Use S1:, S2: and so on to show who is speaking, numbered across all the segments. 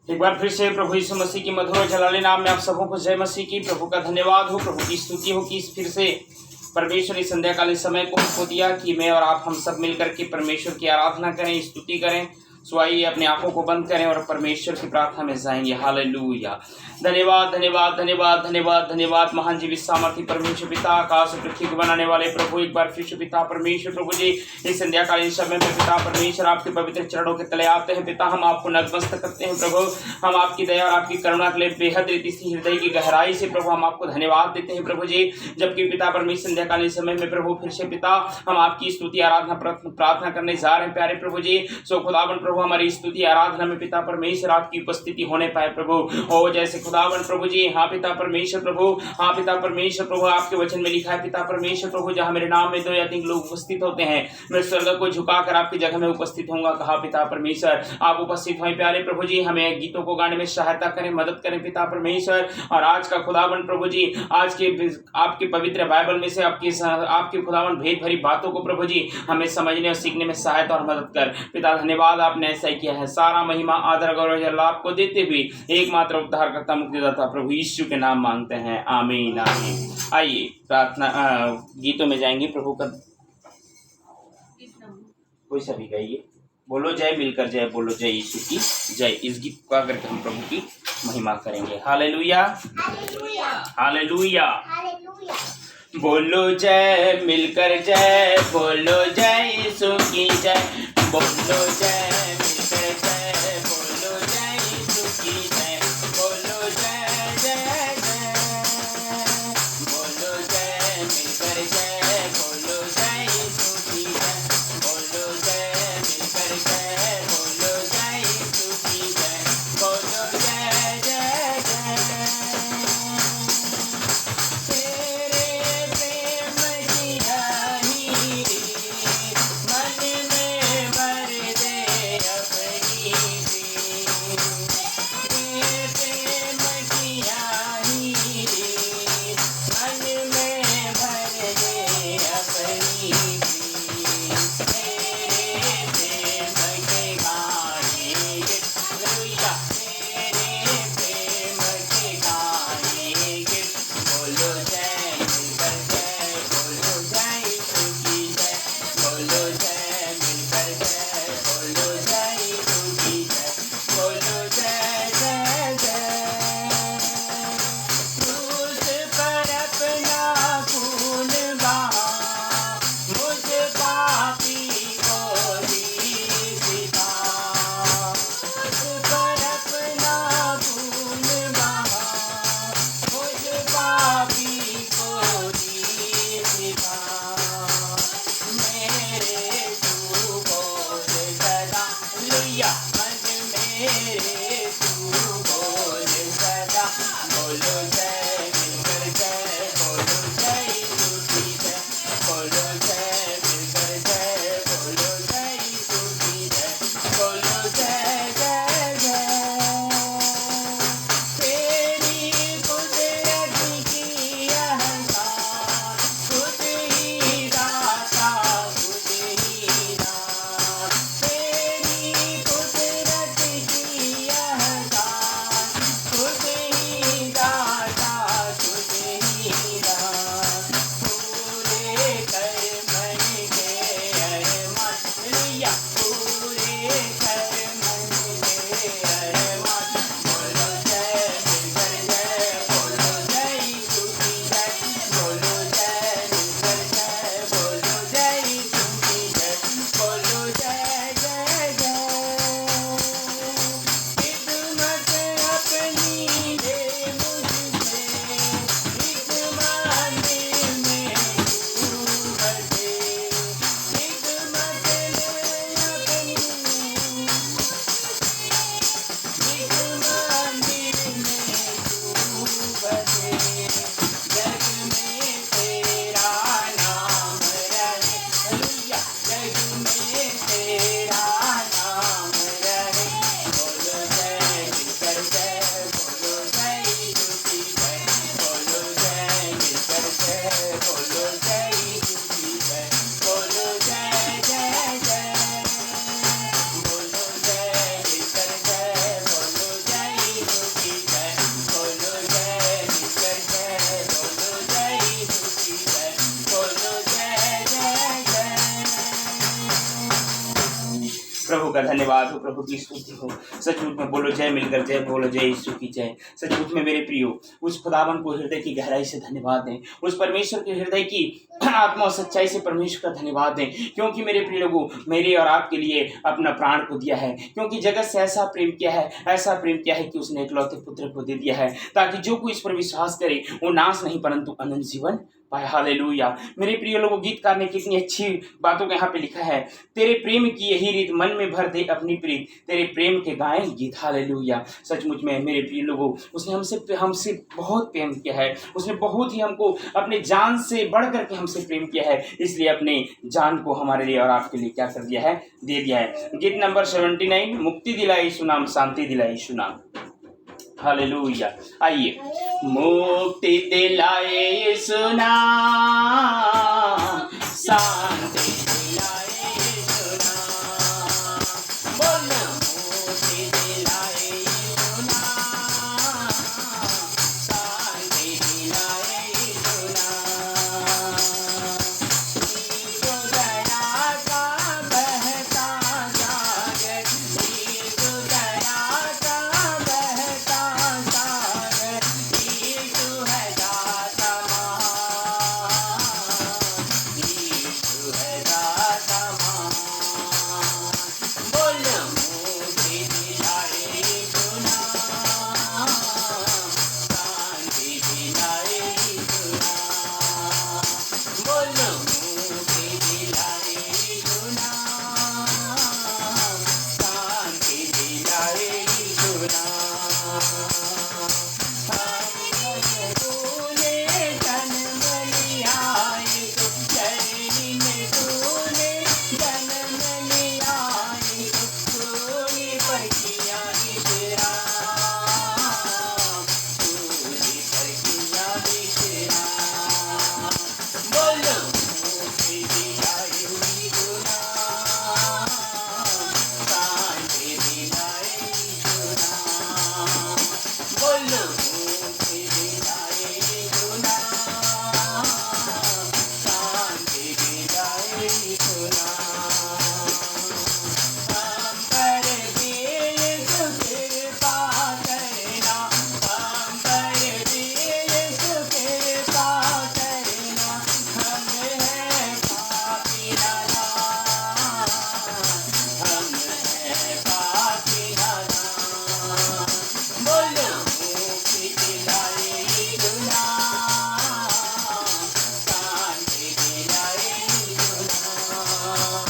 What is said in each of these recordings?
S1: एक बार फिर से प्रभु यीशु मसीह की मधुर और जलाली नाम में आप सबों को जय मसीह की। प्रभु का धन्यवाद हो, प्रभु की स्तुति हो कि फिर से परमेश्वर ने संध्याकालीन समय को दिया कि मैं और आप हम सब मिलकर के परमेश्वर की आराधना करें, स्तुति करें। सो आइए अपनी आंखों को बंद करें और परमेश्वर की प्रार्थना में जाएंगे। हालेलुया। धन्यवाद धन्यवाद धन्यवाद धन्यवाद धन्यवाद महान जीवित सामर्थी परमेश्वर पिता, आकाश और पृथ्वी को बनाने वाले प्रभु, एक बार फिर से पिता परमेश्वर प्रभु जी इस संध्याकालीन समय में पिता परमेश्वर आपके पवित्र चरणों के तले आते हैं। पिता हम आपको नतमस्तक करते हैं प्रभु, हम आपकी दया और आपकी करुणा के लिए बेहद रीति से हृदय की गहराई से प्रभु हम आपको धन्यवाद देते हैं प्रभु जी। जबकि पिता परमेश्वर संध्याकालीन समय में प्रभु फिर से पिता हम आपकी स्तुति आराधना प्रार्थना करने जा रहे हैं प्यारे प्रभु जी। सो खुदावन प्रभु हमारी स्तुति आराधना में पिता परमेश्वर आपकी उपस्थिति होने पाए प्रभु। ओ जैसे खुदावन प्रभु जी, हाँ पिता परमेश्वर प्रभु, हाँ पिता परमेश्वर प्रभु, आपके वचन में लिखा है पिता परमेश्वर प्रभु, जहाँ मेरे नाम में 2 या 3 लोग उपस्थित होते हैं मैं स्वर्ग को झुकाकर आपकी जगह में उपस्थित होऊंगा। कहा पिता परमेश्वर आप उपस्थित हुए प्यारे प्रभु जी, हमें गीतों को गाने में सहायता करें, मदद करें पिता परमेश्वर। और आज का खुदावन प्रभु जी, आज के आपके पवित्र बाइबल में से आपकी खुदावन भेद भरी बातों को प्रभु जी हमें समझने और सीखने में सहायता और मदद कर पिता। धन्यवाद आपने ऐसा किया है। सारा महिमा आदर गौरव जल आपको देते हुए एकमात्र उद्धारकर्ता मुक्तिदाता प्रभु यीशु के नाम मांगते हैं, आमीन आमीन। आइए प्रार्थना गीतों में जाएंगे। प्रभु का कोई सभी गाइए, बोलो जय, मिलकर जय बोलो, जय यीशु की जय। इस गीत को करके हम प्रभु की महिमा करेंगे। Hallelujah hallelujah. बोलो जय, मिलकर जय बोलो, जय यीशु की जय। बोलो जय, मिलकर जय बोलो, जय यीशु की जय। बोलो जय जय जय, बोलो जय, मिलकर जय बोलो, जय यीशु की जय। बोलो जय, मिलकर जय बोलो, जय यीशु की जय। बोलो जय जय जय। तेरे प्रेम की राही मन में भर दे अपनी सी। तेरे प्रेम की राही मन में भर दे अपनी सी। तेरे प्रेम के गाएंगे हालेलुया, तेरे प्रेम के गाएंगे। बोलो जय, मिलकर जय बोलो, जय यीशु की जय। बोलो जय, मिलकर जय बोलो, जय यीशु की जय। बोलो जय जय जय। क्रूस पर अपना खून बहा, मुझ पापी को दी सिखा। क्रूस पर अपना खून बहा, मुझ पापी को दी सिखा। मेरे तू बोल सदा लिया मन मेरे, तू बोल सदा। बोलो जय, मिलकर जय बोलो, जय यीशु की जय। बोलो जय, मिलकर जय बोलो, जय यीशु की जय। बोलो जय जय जय। तेरी कुदरत की अहंकार, खुद ही दाता खुद ही दाता। तेरी कुदरत की अहंकार, का धन्यवाद हो, प्रभु की स्तुति हो। सचमुच में बोलो जय मिलकर जय, बोलो जय यीशु की जय। सचमुच में मेरे प्रियो उस खुदावन को हृदय की गहराई से धन्यवाद दें, उस परमेश्वर के हृदय की आत्मा और सच्चाई से परमेश्वर का धन्यवाद दें, क्योंकि मेरे प्रिय लोगों मेरे और आपके लिए अपना प्राण को दिया है। क्योंकि जगत से ऐसा प्रेम किया है, ऐसा प्रेम किया है कि उसने इकलौते पुत्र को दे दिया है, ताकि जो कोई इस पर विश्वास करे वो नाश नहीं परंतु अनंत जीवन पाए। हालेलुया। मेरे प्रिय लोगों गीतकार ने कितनी अच्छी बातों को यहाँ पे लिखा है, तेरे प्रेम की यही रीत मन में भर दे अपनी प्रीत, तेरे प्रेम के गाएं गीत। हालेलुया। सचमुच में मेरे प्रिय लोगों उसने हमसे बहुत प्रेम किया है, उसने बहुत ही हमको अपने जान से बढ़ करके हमसे प्रेम किया है, इसलिए अपने जान को हमारे लिए और आपके लिए क्या कर दिया है, दे दिया है। गीत नंबर 79, मुक्ति दिलाई यीशु नाम, शांति दिलाई यीशु नाम। हालेलुया। आइए। मुक्ति दिलाए यीशु नाम, शांति दिलाए यीशु नाम, बोलो मुक्ति दिलाए यीशु नाम, शांति दिलाए यीशु नाम। यीशु दया का बहता सागर, यीशु दया का बहता सागर, यीशु है दाता महान, यीशु है दाता महान, बोलो मुक्ति दिलाए यीशु नाम, शांति दिलाए यीशु नाम, बोलो मुक्ति दिलाए यीशु नाम, शांति दिलाए यीशु नाम। तूने जन्म लिया यीशु, धरती में तूने जन्म लिया यीशु, सूली पर किया विश्राम, सूली पर किया विश्राम, बोलो मुक्ति दिलाए यीशु नाम, शांति दिलाए यीशु नाम, बोलो मुक्ति दिलाए यीशु नाम, शांति दिलाए यीशु नाम। हम पर भी यीशु कृपा करना, हम पर भी यीशु कृपा करना, हम हैं पापी नादान, हम हैं पापी नादान, बोलो मुक्ति दिलाए यीशु नाम, शांति दिलाए यीशु नाम,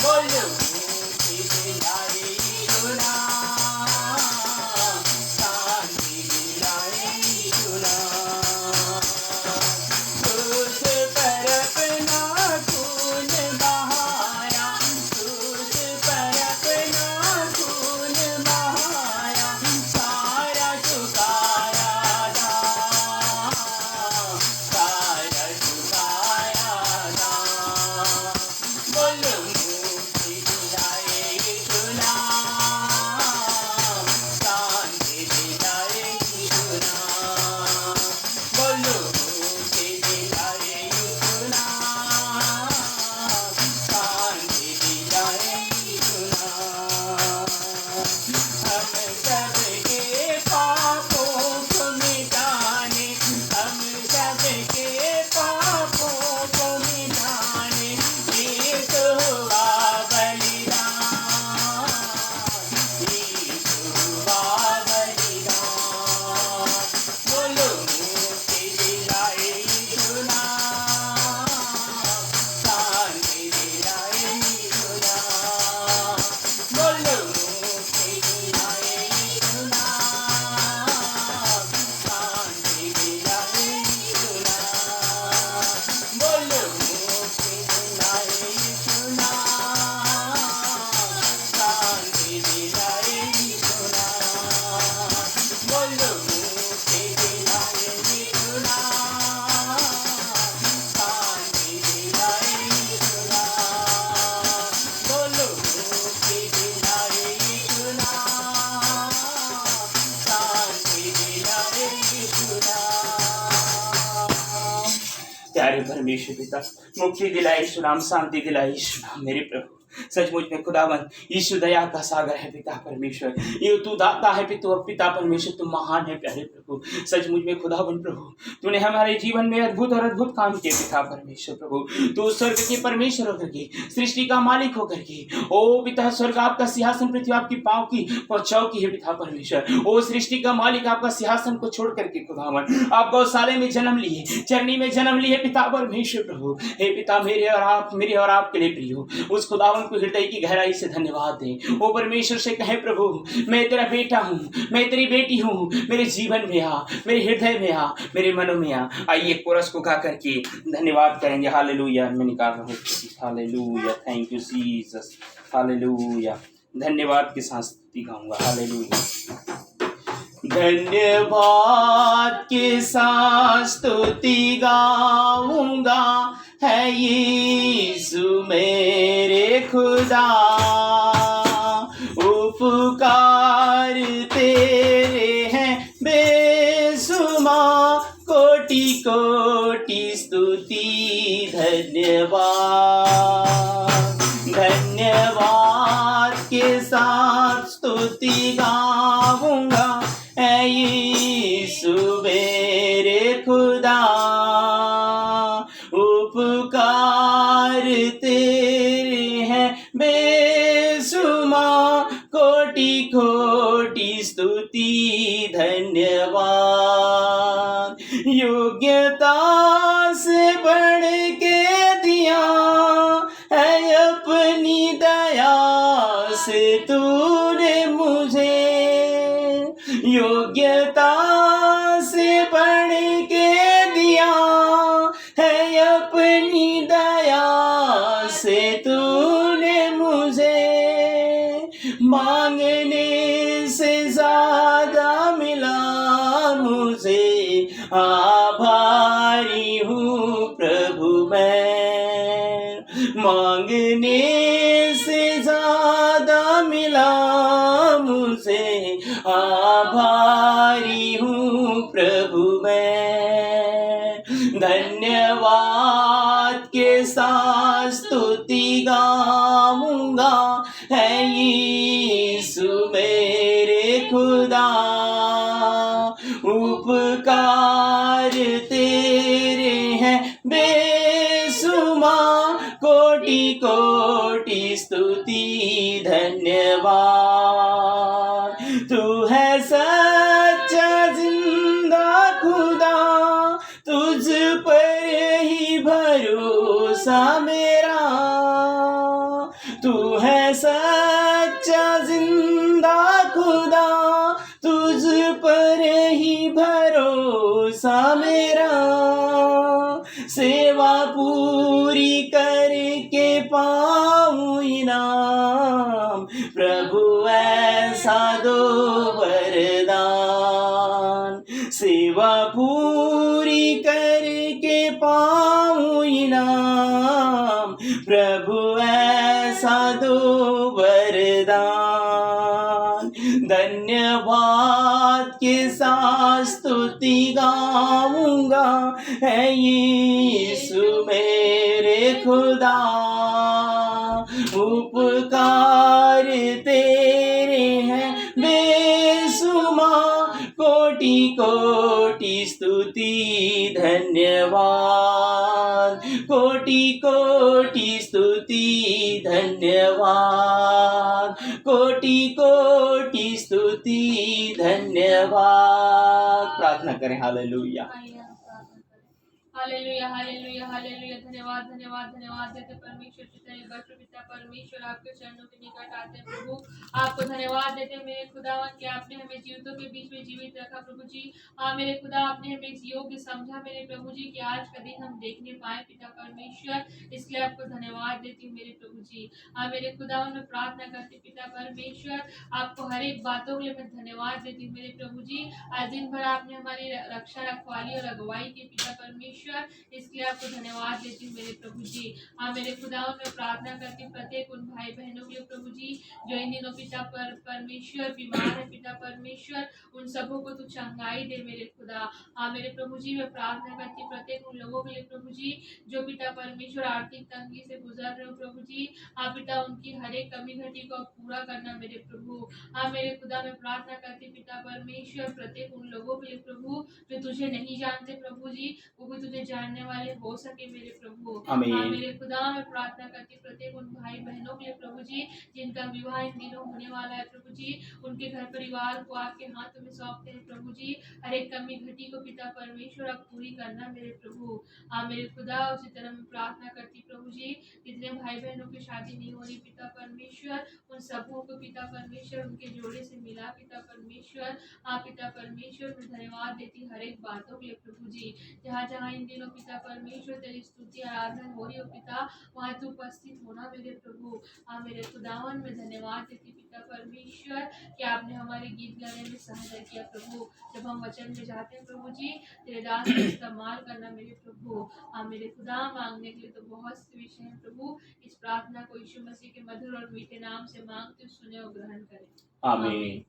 S1: बोलो मुक्ति दिलाए यीशु नाम, शांति दिलाए यीशु नाम। क्रूस पर अपना खून बहाया, क्रूस पर अपना खून बहाया, सारा चुकाया दाम, सारा चुकाया दाम, बोलो मुक्ति दिलाए यीशु नाम, शांति दिलाए यीशु नाम, बोलो मुक्ति दिलाए यीशु नाम, शांति दिलाए यीशु नाम। हम सबके पापों को मिटाने, हम सबके पापों को मिटाने यीशु हुआ बलिदान, यीशु हुआ बलिदान, बोलो मुक्ति दिलाए यीशु नाम, शांति दिलाए यीशु नाम, बोलो मुक्ति दिलाए यीशु नाम, शांति दिलाए यीशु नाम, बोलो मुक्ति दिलाए यीशु नाम, शांति दिलाए यीशु नाम, बोलो मुक्ति दिलाए यीशु नाम, शांति दिलाए यीशु नाम, बोलो मुक्ति दिलाए यीशु नाम, शांति दिलाए यीशु नाम। प्यारे परमेश्वर पिता, मुक्ति दिलाए यीशु नाम, शांति दिलाए यीशु नाम। मेरे प्रभु सचमुच में खुदावन यीशु दया का सागर है पिता परमेश्वर, ये तू दाता है पिता परमेश्वर, तू महान है प्यारे प्रभु। सचमुच में खुदावन प्रभु, तूने हमारे जीवन में अद्भुत और अद्भुत काम किए पिता परमेश्वर प्रभु। तू स्वर्ग के परमेश्वर होकर के, सृष्टि का मालिक होकर के, ओ पिता स्वर्ग आपका सिंहासन, पृथ्वी आपकी पांव की चौकी है पिता परमेश्वर। ओ सृष्टि का मालिक आपका सिंहासन को छोड़ करके खुदावन आप गौशाले में जन्म लिए, चरनी में जन्म लिए पिता परमेश्वर प्रभु। हे पिता मेरे और आपके लिए प्रियो, उस खुदावन को हृदय की गहराई से धन्यवाद दें। वो परमेश्वर से कहे प्रभु मैं तेरा बेटा हूँ, मैं तेरी बेटी हूँ, मेरे जीवन में आ, मेरे हृदय में आ, मेरे मनों में आ। आइए कोरस को गा करके धन्यवाद करेंगे। हालेलुया। मैं निकाल रहा हूँ। Hallelujah, thank you Jesus. Hallelujah, धन्यवाद के साथ स्तुति गाऊंगा। हालेलुया, धन्यवाद के साथ स्तुति गाऊंगा, है यीशु मेरे खुदा। उपकार तेरे हैं बेसुमार, कोटि कोटि स्तुति धन्यवाद। धन्यवाद के साथ स्तुति गाऊंगा, है यीशु मेरे खुदा। उपकार तेरे हैं बेसुमार, कोटि कोटि स्तुति धन्यवाद। योग्यता से बढ़ के दिया है अपनी दया से तूने मुझे, योग्यता से बढ़ के दिया है अपनी दया से तूने मुझे। मांगने से ज्यादा मिला मुझे, आभारी हूँ प्रभु मैं। मांगने से ज्यादा मिला मुझे, आभारी हूँ प्रभु मैं। धन्यवाद के साथ स्तुति गाऊंगा, है यीशु मेरे खुदा। उपकार तेरे हैं बेसुमार, कोटि कोटि स्तुति धन्यवाद। तू है सच्चा जिंदा खुदा, तुझ पर ही भरोसा मेरा। तू है सच्चा जिंदा खुदा, तुझ पर ही भरोसा मेरा। सेवा पूरी करके पाऊं इनाम, प्रभु ऐसा दो वरदान। सेवा पूरी करके पाऊं इनाम, प्रभु ऐसा दो वरदान। धन्यवाद के साथ स्तुति गाऊंगा, है यीशु मेरे खुदा। उपकार तेरे हैं बेसुमार, कोटि कोटि स्तुति धन्यवाद। कोटि कोटि स्तुति धन्यवाद। कोटि कोटि स्तुति धन्यवाद। प्रार्थना करें। Hallelujah,
S2: hallelujah, hallelujah, hallelujah. धन्यवाद, धन्यवाद, धन्यवाद देते परमेश्वर पिता, पिता परमेश्वर आपके चरणों के निकट आते हैं प्रभु। आपको धन्यवाद देते हैं मेरे खुदावन कि आपने हमें जीवितों के बीच में जीवित रखा प्रभु जी। हाँ मेरे खुदा, आपने हमें इस योग्य समझा मेरे प्रभु जी कि आज का दिन हम देखने पाए पिता परमेश्वर, इसलिए आपको धन्यवाद देती हूँ मेरे प्रभु जी। हाँ मेरे खुदावन, मैं प्रार्थना करती पिता परमेश्वर, आपको हर एक बातों के लिए मैं धन्यवाद देती हूँ मेरे प्रभु जी। आज दिन भर आपने हमारी रक्षा, रखवाली और अगुवाई की पिता परमेश्वर। परमेश्वर, इसलिए आपको धन्यवाद देती हूँ मेरे प्रभु जी। हाँ मेरे खुदावन में प्रार्थना करती हूँ प्रत्येक उन भाई बहनों के लिए प्रभु जी जो इन दिनों पिता परमेश्वर बीमार है पिता परमेश्वर, उन सबों को तू चंगाई दे मेरे खुदा। हाँ मेरे प्रभु जी मैं प्रार्थना करती हूँ प्रत्येक उन लोगों के लिए प्रभु जी जो पिता परमेश्वर आर्थिक तंगी से गुजर रहे हो प्रभु जी। हाँ पिता उनकी हर एक कमी घटी को पूरा करना मेरे प्रभु। हाँ मेरे खुदा मैं प्रार्थना करती पिता परमेश्वर प्रत्येक उन लोगों के लिए प्रभु जो तुझे नहीं जानते प्रभु जी, वो भी तुझे जानने वाले हो सके मेरे प्रभु।
S1: आमीन।
S2: हाँ मेरे खुदा मैं प्रार्थना करती प्रत्येक उन भाई बहनों के लिए प्रभु जी जिनका विवाह इन दिनों होने वाला है प्रभु जी, उनके घर परिवार को आपके हाथों में सौंपते हैं प्रभु जी। हर एक कमी घटी को पिता परमेश्वर आप पूरी करना मेरे प्रभु। हाँ मेरे खुदा उसी तरह मैं प्रार्थना करती प्रभु जी जितने भाई बहनों की शादी नहीं हो रही पिता परमेश्वर, उन सबों को पिता परमेश्वर उनके जोड़े से मिला पिता परमेश्वर। हाँ पिता परमेश्वर मैं धन्यवाद देती हर एक बातों के लिए प्रभु जी। जहाँ जहाँ इन दिनों पिता परमेश्वर तेरी स्तुति आराधना हो रही हो पिता, वहाँ तू उपस्थित होना मेरे प्रभु। हाँ मेरे खुदावन में धन्यवाद देती पिता परमेश्वर कि आपने हमारे गीत गाने में सहायता किया प्रभु। जब हम वचन में जाते हैं प्रभु जी तेरे दास का इस्तेमाल करना मेरे प्रभु। हाँ मेरे खुदा मांगने के लिए तो बहुत से विषय हैं प्रभु, इस प्रार्थना को यीशु मसीह के मधुर और मीठे नाम से मांगते सुने और ग्रहण करें।
S1: आमीन।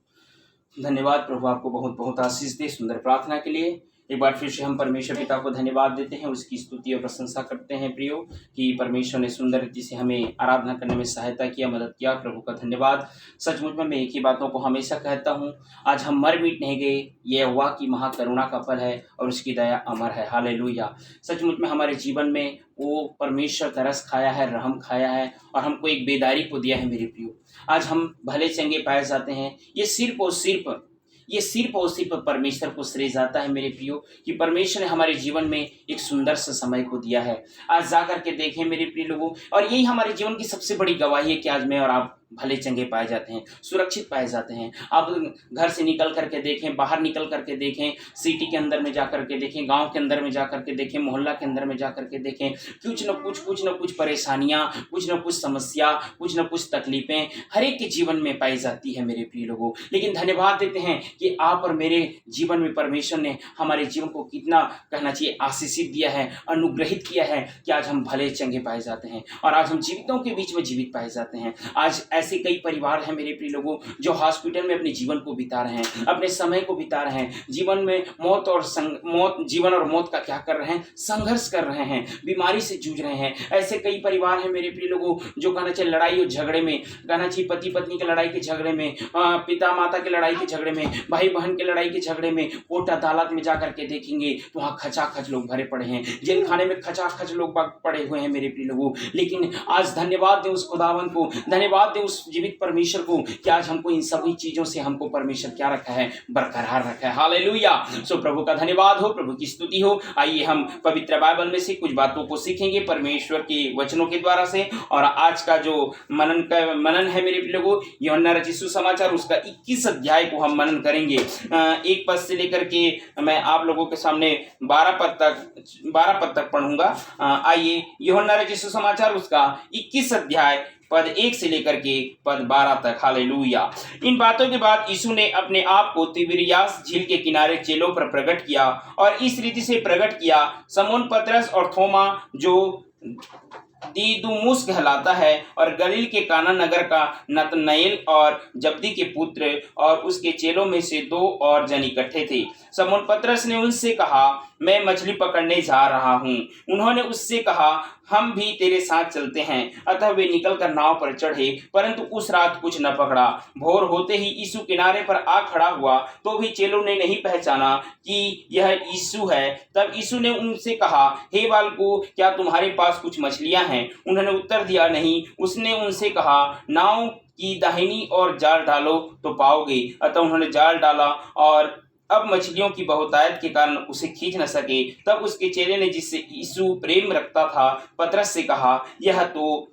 S1: धन्यवाद प्रभु, आपको बहुत बहुत आशीष दे सुंदर प्रार्थना के लिए। एक बार फिर से हम परमेश्वर पिता को धन्यवाद देते हैं, उसकी स्तुति और प्रशंसा करते हैं प्रियो कि परमेश्वर ने सुंदर रीति से हमें आराधना करने में सहायता किया, मदद किया। प्रभु का धन्यवाद। सचमुच में मैं एक ही बातों को हमेशा कहता हूँ, आज हम मर मिट नहीं गए, ये यहोवा की महाकरुणा का फल है और उसकी दया अमर है। हालेलुया। सचमुच में हमारे जीवन में वो परमेश्वर का रस खाया है, रहम खाया है और हमको एक बेदारी को दिया है मेरे प्रियो। आज हम भले चंगे पाए जाते हैं, ये सिर्फ और सिर्फ परमेश्वर को श्रेय जाता है मेरे प्रियो कि परमेश्वर ने हमारे जीवन में एक सुंदर सा समय को दिया है। आज जा करके देखें मेरे प्रिय लोगों, और यही हमारे जीवन की सबसे बड़ी गवाही है कि आज मैं और आप भले चंगे पाए जाते हैं, सुरक्षित पाए जाते हैं। आप घर से निकल करके देखें, बाहर निकल करके देखें, सिटी के अंदर में जा करके देखें, गांव के अंदर में जा करके देखें, मोहल्ला के अंदर में जा करके देखें, कुछ न कुछ परेशानियां, कुछ न कुछ समस्या, कुछ न कुछ तकलीफें हर एक के जीवन में पाई जाती है मेरे प्रिय लोगों। लेकिन धन्यवाद देते हैं कि आप और मेरे जीवन में परमेश्वर ने हमारे जीवन को कितना कहना चाहिए आशीषित दिया है, अनुग्रहित किया है कि आज हम भले चंगे पाए जाते हैं और आज हम जीवितों के बीच में जीवित पाए जाते हैं। आज ऐसे कई परिवार हैं मेरे प्रिय लोगों जो हॉस्पिटल में अपने जीवन को बिता रहे हैं, अपने समय को बिता रहे हैं, जीवन में जीवन और मौत का क्या कर रहे हैं, संघर्ष कर रहे हैं, बीमारी से जूझ रहे हैं। ऐसे कई परिवार हैं मेरे प्रिय लोगों जो कहना चाहिए लड़ाई और झगड़े में, कहना चाहिए पति पत्नी के लड़ाई के झगड़े में, पिता माता के लड़ाई के झगड़े में, भाई बहन के लड़ाई के झगड़े में, कोर्ट अदालत में जा करके देखेंगे तो वहाँ खचाखच लोग भरे पड़े हैं, जेल खाने में खचाखच लोग पड़े हुए हैं मेरे प्रिय लोगों। लेकिन आज धन्यवाद दें उस खुदावन को, धन्यवाद दें उस जीवित परमेश्वर को कि आज हमको इन सभी चीजों से हमको परमेश्वर क्या रखा है, बरकरार रखा है। हालेलुया। सो प्रभु का धन्यवाद हो, प्रभु की स्तुति हो। आइए हम पवित्र बाइबल में से कुछ बातों को सीखेंगे परमेश्वर के वचनों के द्वारा से। और आज का जो मनन है मेरे लोगों, यूहन्ना रचित सुसमाचार उसका 21 अध्याय को हम मनन करेंगे। 1 पद से लेकर के मैं आप लोगों के सामने 12 पद तक पढ़ूंगा। आइए यूहन्ना रचित सुसमाचार उसका 21 अध्याय पद 1 से लेकर के पद 12 तक। हालेलुया। इन बातों के बाद यीशु ने अपने आप को तिबिरियास झील के किनारे चेलों पर प्रकट किया और इस रीति से प्रकट किया, समौन पतरस और थोमा जो दिदुमुस कहलाता है और गलील के काना नगर का नतनएल और जब्दी के पुत्र और उसके चेलों में से 2 और जन इकट्ठे थे। समौन पतरस ने उनसे कहा, मैं मछली पकड़ने जा रहा हूँ। उन्होंने उससे कहा, हम भी तेरे साथ चलते हैं। अतः वे निकलकर नाव पर चढ़े, परंतु उस रात कुछ न पकड़ा। भोर होते ही यीशु किनारे पर आ खड़ा हुआ, तो भी चेलों ने नहीं पहचाना कि यह यीशु है। तब यीशु ने उनसे कहा, हे बालकों, क्या तुम्हारे पास कुछ मछलियां हैं? उन्होंने उत्तर दिया, नहीं। उसने उनसे कहा, नाव की दाहिनी ओर जाल डालो तो पाओगे। अतः उन्होंने जाल डाला और अब मछलियों की बहुतायत के कारण उसे खींच न सके। तब उसके चेले ने, जिससे यीशु प्रेम रखता था, पतरस से कहा, यह तो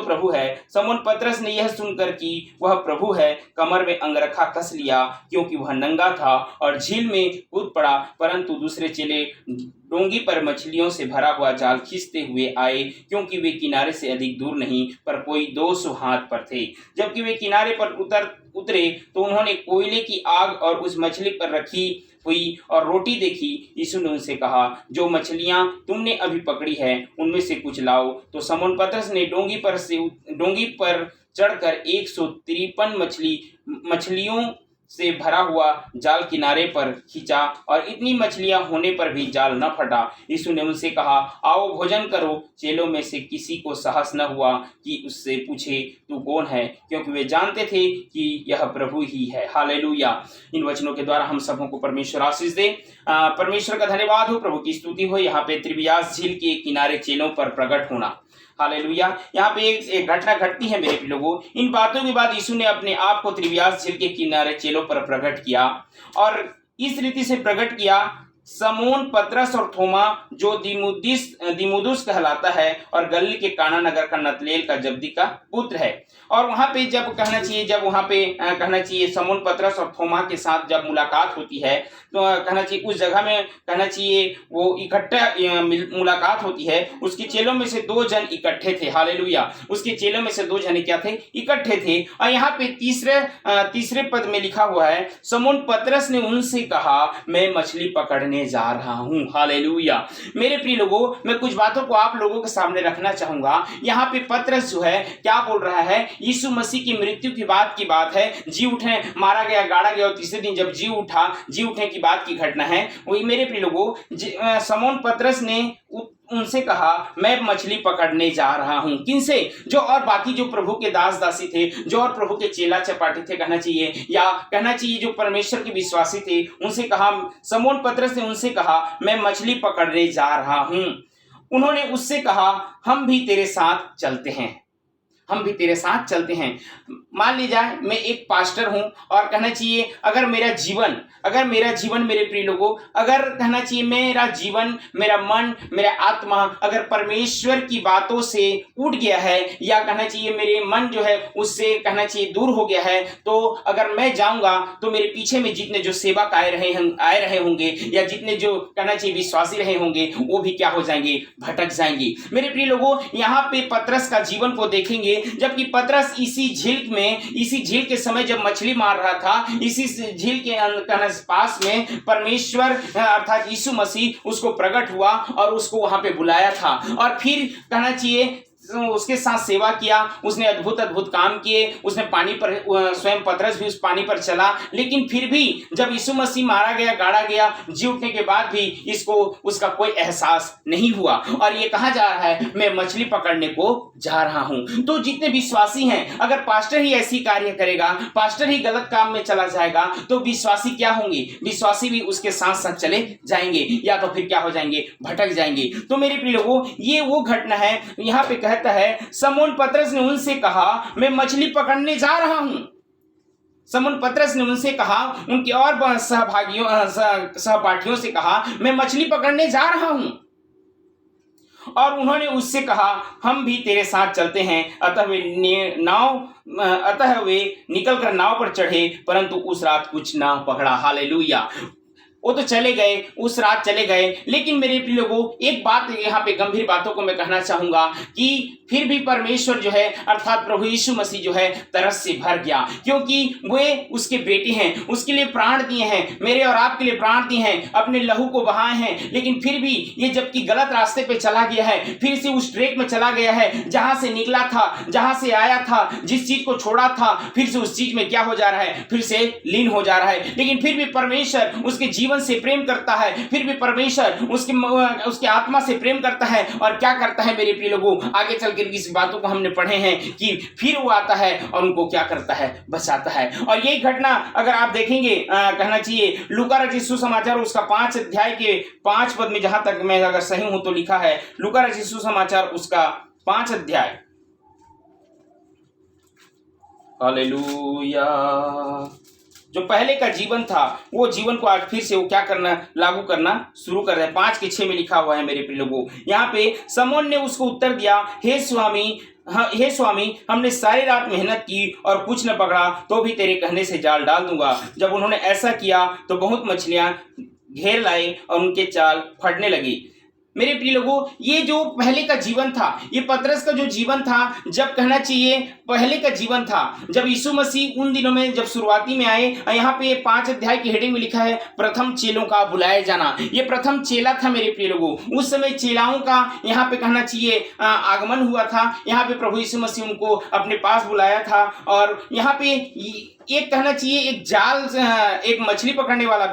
S1: प्रभु है। समौन पतरस ने यह सुनकर कि वह प्रभु है, कमर में अंगरखा कस लिया, क्योंकि वह नंगा था, और झील में कूद पड़ा। परंतु दूसरे चेले डोंगी पर मछलियों से भरा हुआ जाल खींचते हुए आए, क्योंकि वे किनारे से अधिक दूर नहीं पर कोई 200 हाथ पर थे। जबकि वे किनारे पर उतरे तो उन्होंने कोयले की आग और उस मछली पर रखी हुई और रोटी देखी। यीशु ने उनसे कहा, जो मछलियां तुमने अभी पकड़ी है उनमें से कुछ लाओ। तो शमौन पतरस ने डोंगी पर चढ़कर 153 मछलियों से भरा हुआ जाल किनारे पर खींचा और इतनी मछलियां होने पर भी जाल न फटा। यीशु ने उनसे कहा, आओ भोजन करो। चेलों में से किसी को साहस न हुआ कि उससे पूछे, तू कौन है, क्योंकि वे जानते थे कि यह प्रभु ही है। हालेलुया। इन वचनों के द्वारा हम सबों को परमेश्वर आशीष दे। परमेश्वर का धन्यवाद हो, प्रभु की स्तुति हो। यहाँ पे त्रिबियास झील के किनारे चेलों पर प्रकट होना। हालेलुया। यहाँ पे एक घटना घटती है मेरे लोगों। इन बातों के बाद यीशु ने अपने आप को त्रिबियास झील के किनारे चेलों पर प्रकट किया और इस रीति से प्रकट किया। समोन पतरस और थोमा जो दिमुदुस कहलाता है और गलील के काना नगर का नतनेल का जब्दी का पुत्र है। और वहां पे जब कहना चाहिए समोन पतरस और थोमा के साथ जब मुलाकात होती है तो कहना चाहिए उस जगह में कहना चाहिए वो इकट्ठा मुलाकात होती है। उसके चेलों में से 2 जन इकट्ठे थे। हालेलुया। उसके चेलों में से 2 जने क्या थे? इकट्ठे थे। और यहाँ पे तीसरे पद में लिखा हुआ है, समोन पतरस ने उनसे कहा, मैं मछली पकड़ने जा रहा हूं। हालेलुया। मेरे प्रिय लोगों, मैं कुछ बातों को आप लोगों के सामने रखना चाहूंगा। यहाँ पे पतरस जो है क्या बोल रहा है? यीशु मसीह की मृत्यु की बात है। जी उठे, मारा गया, गाड़ा गया और तीसरे दिन जब जी उठने की बात की घटना है। वही मेरे प्रिय लोगों, समोन पतरस ने उनसे कहा, मैं मछली पकड़ने जा रहा हूं। किनसे? जो और बाकी जो प्रभु के दास दासी थे, जो और प्रभु के चेला चपाटी थे कहना चाहिए, या कहना चाहिए जो परमेश्वर के विश्वासी थे, उनसे कहा। समोन पतरस ने उनसे कहा, मैं मछली पकड़ने जा रहा हूं। उन्होंने उससे कहा, हम भी तेरे साथ चलते हैं। मान लीजिए मैं एक पास्टर हूं और कहना चाहिए अगर मेरा जीवन मेरे प्रिय लोगों, अगर कहना चाहिए मेरा जीवन, मेरा मन, मेरा आत्मा अगर परमेश्वर की बातों से उठ गया है, या कहना चाहिए मेरे मन जो है उससे कहना चाहिए दूर हो गया है, तो अगर मैं जाऊंगा तो मेरे पीछे में जितने जो सेवक आए रहे होंगे या जितने जो कहना चाहिए विश्वासी रहे होंगे, वो भी क्या हो जाएंगे? भटक जाएंगे। मेरे प्रिय लोगों, यहाँ पे पतरस का जीवन को देखेंगे। जबकि पतरस इसी झील के समय जब मछली मार रहा था, इसी झील के पास में परमेश्वर अर्थात यीशु मसीह उसको प्रकट हुआ और उसको वहां पे बुलाया था और फिर कहना चाहिए उसके साथ सेवा किया। उसने अद्भुत काम किए। उसने पानी पर स्वयं पतरस भी उस पानी पर चला। लेकिन फिर भी जब यीशु मसीह मारा गया, गाड़ा गया, जी उठने के बाद भी इसको उसका कोई एहसास नहीं हुआ और ये कहा जा रहा है, मैं मछली पकड़ने को जा रहा हूं। तो जितने विश्वासी हैं, अगर पास्टर ही ऐसी कार्य करेगा, पास्टर ही गलत काम में चला जाएगा, तो विश्वासी क्या होंगे? विश्वासी भी उसके साथ साथ चले जाएंगे या तो फिर क्या हो जाएंगे? भटक जाएंगे। तो मेरे प्रिय लोगों, ये वो घटना है। यहाँ पे कहता है, समोन पतरस ने उनसे कहा, मैं मछली पकड़ने जा रहा हूं। समोन पतरस ने उनसे कहा, उनके और सहपाठियों से कहा, मैं मछली पकड़ने जा रहा हूं। और उन्होंने उससे कहा, हम भी तेरे साथ चलते हैं। अतः वे निकलकर नाव पर चढ़े, परंतु उस रात कुछ ना पकड़ा। हालेलुया। वो तो चले गए, उस रात चले गए। लेकिन मेरे प्रिय लोगों, एक बात यहाँ पे गंभीर बातों को मैं कहना चाहूंगा कि फिर भी परमेश्वर जो है अर्थात प्रभु यीशु मसीह जो है तरस से भर गया, क्योंकि वे उसके बेटे हैं, उसके लिए प्राण दिए हैं, मेरे और आपके लिए प्राण दिए हैं, अपने लहू को बहाए हैं। लेकिन फिर भी ये जबकि गलत रास्ते पे चला गया है, फिर से उस ट्रैक में चला गया है जहां से निकला था, जहां से आया था, जिस चीज को छोड़ा था, फिर से उस चीज में क्या हो जा रहा है? फिर से लीन हो जा रहा है। लेकिन फिर भी परमेश्वर उसके जीवन से प्रेम करता है, फिर भी परमेश्वर उसके आत्मा से प्रेम करता है और क्या करता है मेरे प्रिय लोगों? आगे चल कर इस बातों को हमने पढ़े हैं कि फिर वो आता है और उनको क्या करता है? बचाता है। और यही घटना अगर आप देखेंगे, कहना चाहिए लूका रचित सुसमाचार उसका 5 अध्याय के 5 पद में, जहां तक मैं अगर सही हूं तो लिखा है, लूका रचित सुसमाचार उसका 5 अध्याय। हालेलुया। जो पहले का जीवन था वो जीवन को आज फिर से वो क्या करना, लागू करना शुरू कर रहे हैं। 5 के 6 में लिखा हुआ है मेरे प्रिय लोगों। यहाँ पे समोन ने उसको उत्तर दिया, हे स्वामी, हमने सारी रात मेहनत की और कुछ न पकड़ा, तो भी तेरे कहने से जाल डाल दूंगा। जब उन्होंने ऐसा किया तो बहुत मछलियां घेर लाए और उनके जाल फटने लगी। मेरे प्रिय लोगों, ये जो पहले का जीवन था, ये पतरस का जो जीवन था, जब कहना चाहिए पहले का जीवन था, जब यीशु मसीह उन दिनों में जब शुरुआती में आए, यहाँ पे 5 अध्याय की हेडिंग में लिखा है प्रथम चेलों का बुलाया जाना। ये प्रथम चेला था मेरे प्रिय लोगों। उस समय चेलाओं का यहाँ पे कहना चाहिए आगमन हुआ था। यहाँ पे प्रभु यीशु मसीह उनको अपने पास बुलाया था और यहाँ पे एक कहना चाहिए एक जाल, एक मछली पकड़ने वाला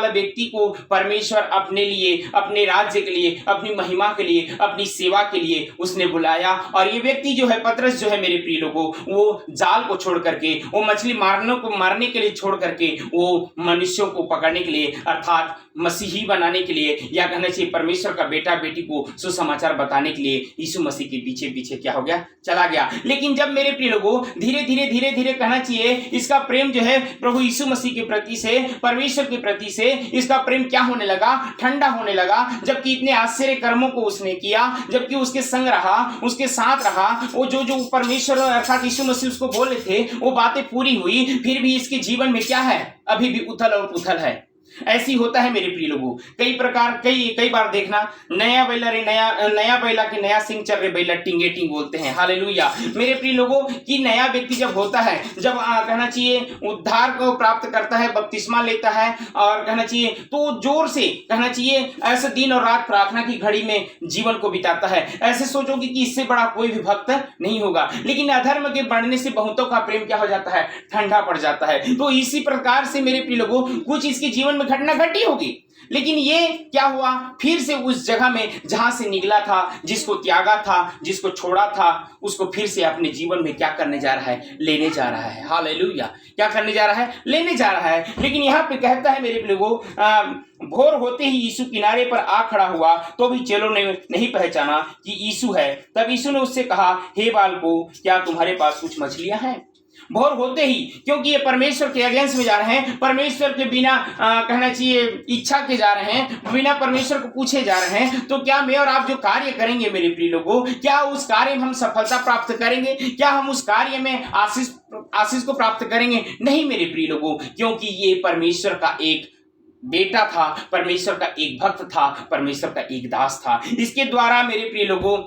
S1: व्यक्ति को परमेश्वर अपने लिए, अपने राज्य के लिए, अपनी महिमा के लिए, अपनी सेवा के लिए उसने बुलाया। और ये व्यक्ति जो है पतरस जो है मेरे प्रिय लोगों, वो जाल को छोड़ करके, वो मछली मारने के लिए छोड़ करके, वो मनुष्यों को पकड़ने के लिए अर्थात मसीही बनाने के लिए, या कहना चाहिए परमेश्वर का बेटा बेटी को सुसमाचार बताने के लिए यीशु मसीह के पीछे पीछे क्या हो गया, चला गया। लेकिन जब मेरे प्रिय लोगों धीरे धीरे कहना चाहिए इसका प्रेम जो है प्रभु यीशु मसीह के प्रति से, परमेश्वर के प्रति से, इसका प्रेम क्या होने लगा, ठंडा होने लगा। जबकि इतने आश्चर्य कर्मों को उसने किया, जबकि उसके संग रहा, उसके साथ रहा, वो जो परमेश्वर अर्थात यीशु मसीह उसको बोले थे वो बातें पूरी हुई, फिर भी इसके जीवन में क्या है, अभी भी उथल और पुथल है। ऐसी होता है मेरे प्रिय लोगों। कई बार देखना, नया बैला रे नया बैला के नया सिंह चल रे बैला टिंगे टिंग बोलते हैं। हालेलुया मेरे प्रिय लोगों कि नया व्यक्ति जब होता है, जब कहना चाहिए उद्धार को प्राप्त करता है, बपतिस्मा लेता है और कहना चाहिए तो जोर से कहना चाहिए ऐसे दिन और रात प्रार्थना की घड़ी में जीवन को बिताता है। ऐसे सोचोगे कि इससे बड़ा कोई भी भक्त नहीं होगा। लेकिन अधर्म के बढ़ने से बहुतों का प्रेम क्या हो जाता है, ठंडा पड़ जाता है। तो इसी प्रकार से मेरे प्रिय लोगों कुछ इसके जीवन में घटना घटी होगी। लेकिन ये क्या हुआ, फिर से उस जगह में जहां से निकला था, जिसको त्यागा था, जिसको छोड़ा था, उसको फिर से अपने जीवन में क्या करने जा रहा है, लेने जा रहा है। हालेलुया क्या करने जा रहा है, लेने जा रहा है। लेकिन यहाँ पे कहता है मेरे लोगों, भोर होते ही यीशु किनारे पर आ खड़ा हुआ, तो भी चेलों ने नहीं पहचाना कि यीशु है। तब यीशु ने उससे कहा, हे बालकों, क्या तुम्हारे पास कुछ मछलियां हैं? भोर होते ही, क्योंकि ये परमेश्वर के अगेंस्ट में जा रहे हैं, परमेश्वर के बिना कहना चाहिए इच्छा के जा रहे हैं, बिना परमेश्वर को पूछे जा रहे हैं। तो क्या मैं और आप जो कार्य करेंगे मेरे प्रिय लोगों, क्या उस कार्य में हम सफलता प्राप्त करेंगे? क्या हम उस कार्य में आशीष को प्राप्त करेंगे? नहीं मेरे प्रिय लोगों, क्योंकि ये परमेश्वर का एक बेटा था, परमेश्वर का एक भक्त था, परमेश्वर का एक दास था। इसके द्वारा मेरे प्रिय लोगों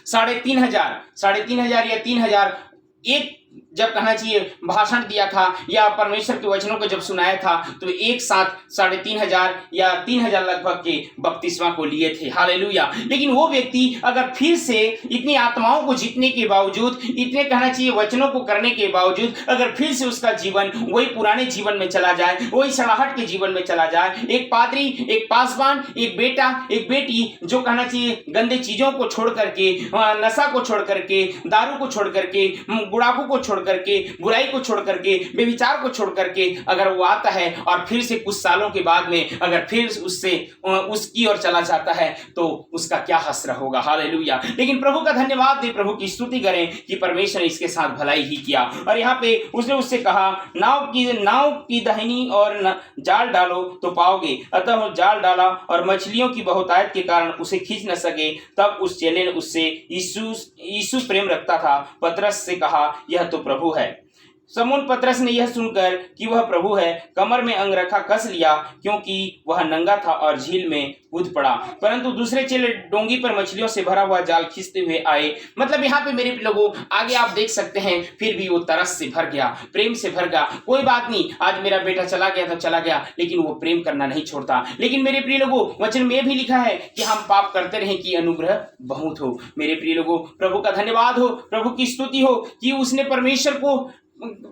S1: 3,500 या 3,000 एक जब कहना चाहिए भाषण दिया था या परमेश्वर के वचनों को जब सुनाया था, तो एक साथ 3,500 या 3,000 लगभग के बपतिस्मा को लिए थे। हालेलुया। लेकिन वो व्यक्ति अगर फिर से इतनी आत्माओं को जीतने के बावजूद, इतने कहना चाहिए वचनों को करने के बावजूद, अगर फिर से उसका जीवन वही पुराने जीवन में चला जाए, वही सड़ाहट के जीवन में चला जाए, एक पादरी, एक पासवान, एक बेटा, एक बेटी जो कहना चाहिए गंदे चीजों को छोड़ करके, नशा को छोड़ करके, दारू को छोड़ करके, गुड़ाखू को छोड़ करके, बुराई को छोड़ करके, व्यभिचार को छोड़ करके अगर वो आता है और फिर से कुछ सालों के बाद में अगर फिर उसकी ओर चला जाता है, तो उसका क्या हश्र होगा। हालेलुया। लेकिन प्रभु का धन्यवाद दे, प्रभु की स्तुति करें कि परमेश्वर ने इसके साथ भलाई ही किया। और यहाँ पे उसने उससे कहा, नाव की दाहिनी और जाल डालो तो पाओगे। अतः जाल डाला और मछलियों की बहुतायत के कारण उसे खींच न सके। तब उस चेले ने उससे यीशु प्रेम रखता था, पतरस से कहा, यह तो प्रभु है। समून पतरस ने यह सुनकर कि वह प्रभु है, कमर में अंगरखा कस लिया, क्योंकि वह नंगा था और झील में कूद पड़ा। परंतु दूसरे चेले डोंगी पर मछलियों से भरा हुआ जाल खींचते हुए आए। मतलब यहाँ पे मेरे लोगों आगे आप देख सकते हैं, फिर भी वो तरस से भर गया, प्रेम से भर गया। कोई बात नहीं, आज मेरा बेटा चला गया तो चला गया, लेकिन वो प्रेम करना नहीं छोड़ता। लेकिन मेरे प्रिय लोगों वचन में भी लिखा है कि हम पाप करते रहें कि अनुग्रह बहुत हो। मेरे प्रिय लोगों प्रभु का धन्यवाद हो, प्रभु की स्तुति हो कि उसने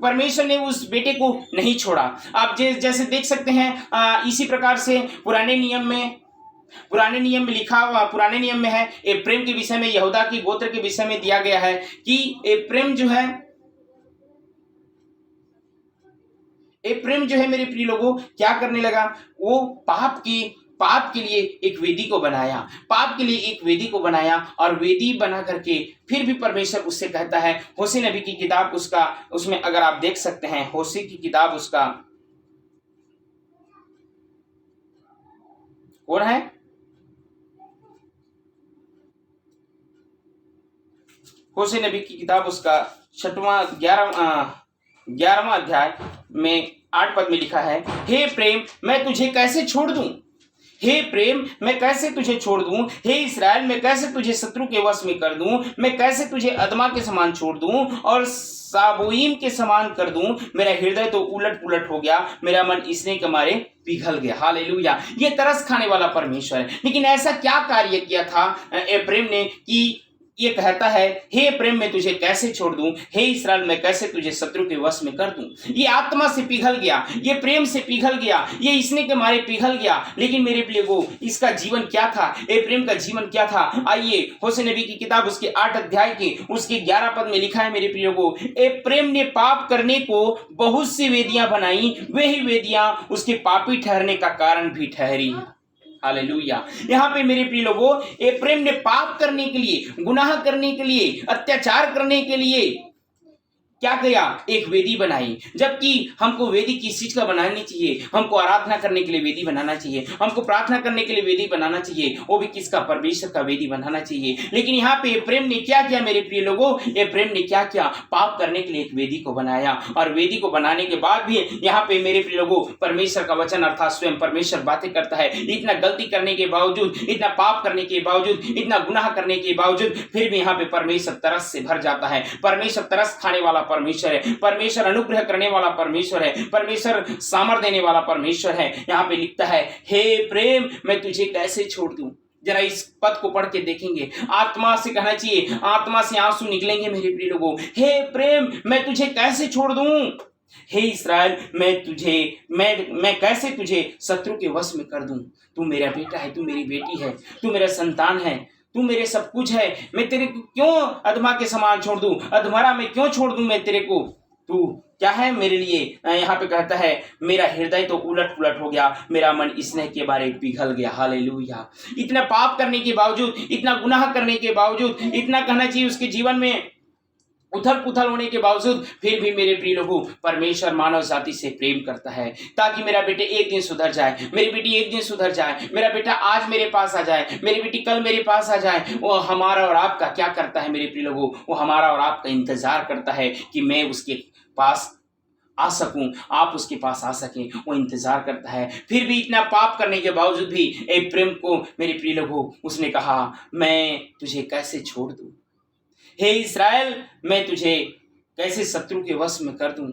S1: परमेश्वर ने उस बेटे को नहीं छोड़ा। आप जैसे देख सकते हैं, इसी प्रकार से पुराने नियम में लिखा हुआ, पुराने नियम में है एप्रेम के विषय में, यहूदा की गोत्र के विषय में दिया गया है कि एप्रेम जो है मेरे प्रिय लोगों क्या करने लगा, वो पाप के लिए एक वेदी को बनाया, और वेदी बना करके फिर भी परमेश्वर उससे कहता है, होशे नबी की किताब उसमें अगर आप देख सकते हैं, होशे की किताब उसका कौन है, होशे नबी की किताब उसका 11वां अध्याय में 8 पद में लिखा है, हे प्रेम मैं तुझे कैसे छोड़ दूं, हे प्रेम मैं कैसे तुझे छोड़ दूं, हे इस्राएल मैं कैसे तुझे शत्रु के वश में कर दूं, मैं कैसे तुझे अदमा के समान छोड़ दूं और साबोईम के समान कर दूं। मेरा हृदय तो उलट पुलट हो गया, मेरा मन इसने के मारे पिघल गया। हालेलुया। ये तरस खाने वाला परमेश्वर है। लेकिन ऐसा क्या कार्य किया था एप्रेम ने कि ये कहता है हे प्रेम मैं तुझे कैसे छोड़ दूं, हे इस्राएल मैं कैसे तुझे शत्रु के वश में कर दूं। ये आत्मा से पिघल गया, ये प्रेम से पिघल गया, ये इसने के मारे पिघल गया। लेकिन मेरे प्रिय वो इसका जीवन क्या था, ए प्रेम का जीवन क्या था। आइए होशे नबी की किताब उसके 8 अध्याय के उसके 11 पद में लिखा है मेरे प्रिय को, ए प्रेम ने पाप करने को बहुत सी वेदियां बनाई, वही वेदियां उसके पापी ठहरने का कारण भी ठहरी। हालेलुया। यहाँ पे मेरे प्रिय लोगों एप्रेम ने पाप करने के लिए, गुनाह करने के लिए, अत्याचार करने के लिए क्या किया, एक वेदी बनाई। जबकि हमको वेदी किस चीज का बनानी चाहिए, हमको आराधना करने के लिए वेदी बनाना चाहिए, हमको प्रार्थना करने के लिए वेदी बनाना चाहिए, वो भी किसका, परमेश्वर का वेदी बनाना चाहिए। लेकिन यहाँ पे प्रेम ने क्या किया मेरे प्रिय लोगों, ये प्रेम ने क्या किया, पाप करने के लिए एक वेदी को बनाया। और वेदी को बनाने के बाद भी यहाँ पे मेरे प्रिय लोगों परमेश्वर का वचन अर्थात स्वयं परमेश्वर बातें करता है। इतना गलती करने के बावजूद, इतना पाप करने के बावजूद, इतना गुनाह करने के बावजूद फिर भी यहाँ पे परमेश्वर तरस से भर जाता है। परमेश्वर तरस खाने वाला परमेश्वर है, परमेश्वर अनुग्रह करने वाला परमेश्वर है, परमेश्वर सामर्थ देने वाला परमेश्वर है। यहाँ पे लिखता है हे प्रेम मैं तुझे कैसे छोड़ दूं। जरा इस पद को पढ़ के देखेंगे, आत्मा से कहना चाहिए, आत्मा से आंसू निकलेंगे मेरे प्रिय लोगों। हे प्रेम मैं तुझे कैसे छोड़ दूं, हे इस्राएल मैं कैसे तुझे शत्रु के वश में कर दूं। तू मेरा बेटा है, तू मेरी बेटी है, तू मेरा संतान है, तू मेरे सब कुछ है। मैं तेरे को क्यों अधमा के समान छोड़ दूं, अधमरा में क्यों छोड़ दूं मैं तेरे को। तू क्या है मेरे लिए। यहाँ पे कहता है मेरा हृदय तो उलट पुलट हो गया, मेरा मन स्नेह के बारे पिघल गया। हालेलुया। इतना पाप करने के बावजूद, इतना गुनाह करने के बावजूद, इतना कहना चाहिए उसके जीवन में उथल पुथल होने के बावजूद फिर भी मेरे प्रिय लोगों परमेश्वर मानव जाति से प्रेम करता है ताकि मेरा बेटे एक दिन सुधर जाए, मेरी बेटी एक दिन सुधर जाए, मेरा बेटा आज मेरे पास आ जाए, मेरी बेटी कल मेरे पास आ जाए। वो हमारा और आपका क्या करता है मेरे प्रिय लोगों, वो हमारा और आपका इंतजार करता है कि मैं उसके पास आ सकूं, आप उसके पास आ सकें, वो इंतजार करता है। फिर भी इतना पाप करने के बावजूद भी एक प्रेम को मेरे प्रिय लोगों उसने कहा मैं तुझे कैसे छोड़ दूं, हे इस्राएल मैं तुझे कैसे शत्रु के वश में कर दूं।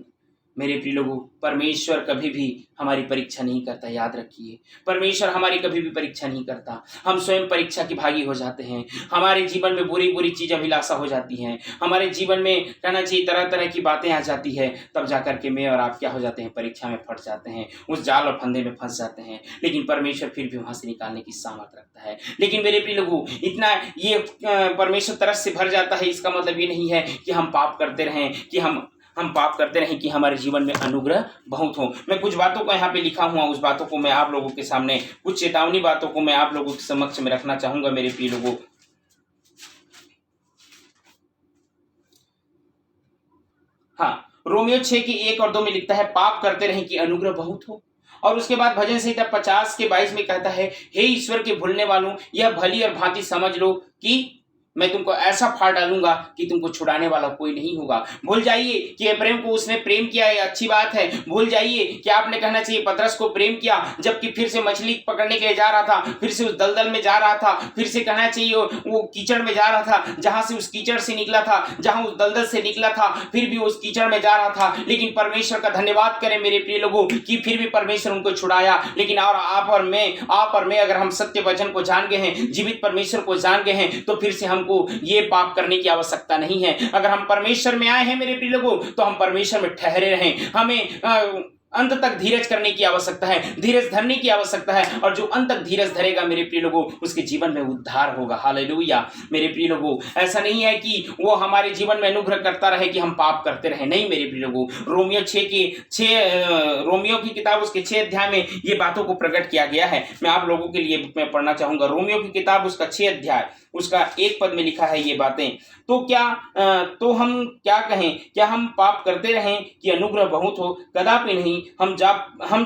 S1: मेरे प्रिय लोगों परमेश्वर कभी भी हमारी परीक्षा नहीं करता, याद रखिए परमेश्वर हमारी कभी भी परीक्षा नहीं करता। हम स्वयं परीक्षा के भागी हो जाते हैं, हमारे जीवन में बुरी बुरी चीज़ अभिलाषा हो जाती हैं, हमारे जीवन में कहना चाहिए तरह तरह की बातें आ जाती है, तब जाकर के मैं और आप क्या हो जाते हैं, परीक्षा में फंस जाते हैं, उस जाल और फंदे में फंस जाते हैं। लेकिन परमेश्वर फिर भी वहाँ से निकालने की सामर्थ रखता है। लेकिन मेरे प्रिय लोगों इतना ये परमेश्वर तरस से भर जाता है, इसका मतलब ये नहीं है कि हम पाप करते रहें, कि हम पाप करते रहें कि हमारे जीवन में अनुग्रह बहुत हो। मैं कुछ बातों को यहाँ पे लिखा हुआ उस बातों को मैं आप लोगों के सामने, कुछ चेतावनी बातों को मैं आप लोगों के समक्ष में रखना चाहूंगा मेरे प्रिय लोगों। हाँ, रोमियो 6 की 1 और 2 में लिखता है पाप करते रहें कि अनुग्रह बहुत हो। और उसके बाद भजन संहिता 50 के 22 में कहता है हे ईश्वर के भूलने वालों यह भली और भांति समझ लो कि मैं तुमको ऐसा फाड़ डालूंगा कि तुमको छुड़ाने वाला कोई नहीं होगा। भूल जाइए कि प्रेम को उसने प्रेम किया, ये अच्छी बात है। भूल जाइए कि आपने कहना चाहिए पतरस को प्रेम किया, जबकि फिर से मछली पकड़ने के लिए जा रहा था, फिर से उस दलदल में जा रहा था, फिर से कहना चाहिए वो कीचड़ में जा रहा था, जहां से उस कीचड़ से निकला था, जहां उस दलदल से निकला था, फिर भी उस कीचड़ में जा रहा था। लेकिन परमेश्वर का धन्यवाद करें मेरे प्रिय लोगों कि फिर भी परमेश्वर उनको छुड़ाया। लेकिन और आप और मैं अगर हम सत्य वचन को जान गए हैं, जीवित परमेश्वर को जान गए हैं, तो फिर से हमको ये पाप करने की आवश्यकता नहीं है। अगर हम परमेश्वर में आए हैं मेरे प्रिय लोगों तो हम परमेश्वर में ठहरे रहें। हमें अंत तक धीरज करने की आवश्यकता है, धीरज धरने की आवश्यकता है। और जो अंत तक धीरज धरेगा मेरे प्रिय लोगों उसके जीवन में उद्धार होगा। हालेलुया। मेरे प्रिय लोगों ऐसा नहीं है कि वो हमारे जीवन में अनुग्रह करता रहे कि हम पाप करते रहे, नहीं मेरे प्रिय लोगों। रोमियो की किताब उसके 6 अध्याय में ये बातों को प्रकट किया गया है। मैं आप लोगों के लिए मैं पढ़ना चाहूंगा। रोमियो की किताब उसका 6 अध्याय उसका 1 पद में लिखा है ये बातें। तो हम क्या कहें, क्या हम पाप करते रहें कि अनुग्रह बहुत हो? कदापि नहीं। हम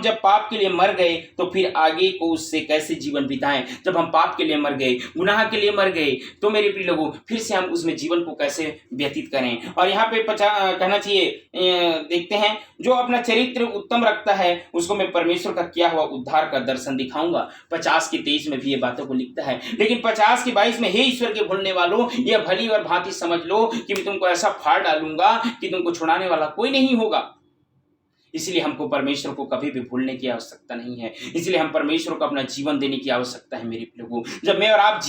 S1: जब पाप के लिए मर गए तो फिर आगे को उससे कैसे जीवन बिताएं। जब हम पाप के लिए मर गए, गुनाह के लिए मर गए, तो मेरे प्रिय लोगों फिर से हम उसमें जीवन को कैसे व्यतीत करें। और यहाँ पे कहना चाहिए, देखते हैं, जो अपना चरित्र उत्तम रखता है उसको मैं परमेश्वर का किया हुआ उद्धार का दर्शन दिखाऊंगा। 50 की 23 में भी ये बातों को लिखता है। लेकिन 50 की 22 में, हे ईश्वर के भूलने वालों, यह भली और भांति समझ लो कि मैं तुमको ऐसा फाड़ डालूंगा कि तुमको छुड़ाने वाला कोई नहीं होगा। इसलिए हमको परमेश्वर को कभी भी भूलने की आवश्यकता नहीं है। इसलिए हम परमेश्वर को अपना जीवन देने की आवश्यकता है मेरे लोगों। जब मैं और आप